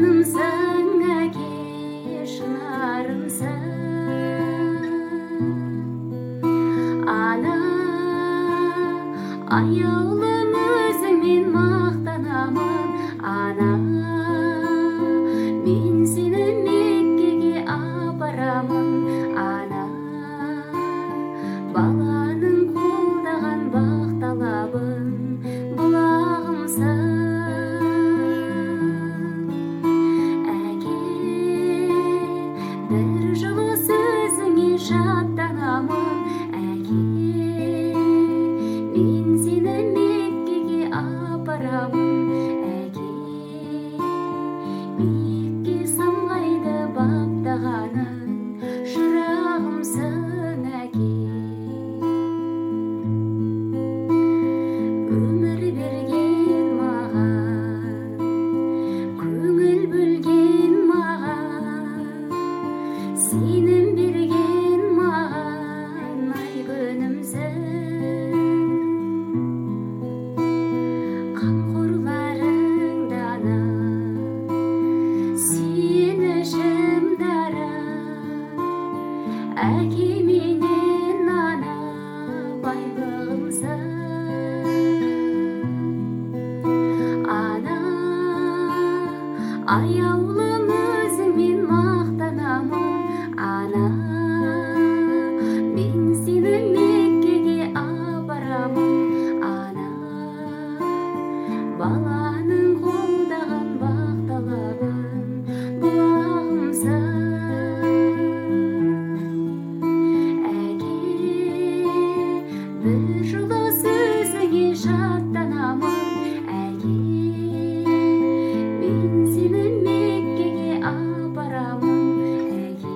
Айғанымсың әке, шынарымсың. Ана, аяулым өзіңмен мақтанамын. Ана, мен сені Меккеге апарамын. Ана, баланың қолдаған бақ талабын бұлағымсың. Әке, бір жылы сөзіңе жаттанамын. Әке, мен сені Меккеге апарамын. Әке, биікке самғайды баптағаның шырағымсың. Әке, өмір берген маған, көңіл бөлген маған, сенім берген маған, ай күнімсің. Қамқорларың дана, сүйенішім дара. Әке менен ана байлығымсың. Ана, аяулым өзіңмен мақтанамын. Ана, мен сені Меккеге апарамын. Ана, баланың қолдаған бақ талабын бұлағымсың. Әке, бір жылы сөзіңе жаттанамын. Әке, мен сені Меккеге апарамын. Әке,